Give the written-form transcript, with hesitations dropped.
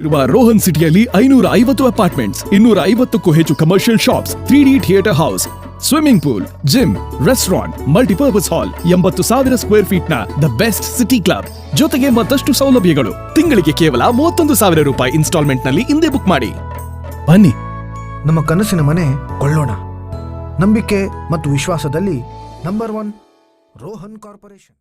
ಇರುವ ರೋಹನ್ ಸಿಟಿಯಲ್ಲಿ 550 ಅಪಾರ್ಟ್ಮೆಂಟ್ಸ್, 250ಕ್ಕೂ ಹೆಚ್ಚು commercial shops, 3D theater house, swimming pool, gym, restaurant, multipurpose hall, 80,000 square feet ನ ದ ಬೆಸ್ಟ್ ಸಿಟಿ ಕ್ಲಬ್, ಜೊತೆಗೆ ಮತ್ತಷ್ಟು ಸೌಲಭ್ಯಗಳು. ತಿಂಗಳಿಗೆ ಕೇವಲ 31,000 ರೂಪಾಯಿ ಇನ್ಸ್ಟಾಲ್ಮೆಂಟ್ ನಲ್ಲಿ ಹಿಂದೆ ಬುಕ್ ಮಾಡಿ. ಬನ್ನಿ, ನಮ್ಮ ಕನಸಿನ ಮನೆ ಕೊಳ್ಳೋಣ. ನಂಬಿಕೆ ಮತ್ತು ವಿಶ್ವಾಸದಲ್ಲಿ ನಂಬರ್ 1 ರೋಹನ್ ಕಾರ್ಪೊರೇಷನ್.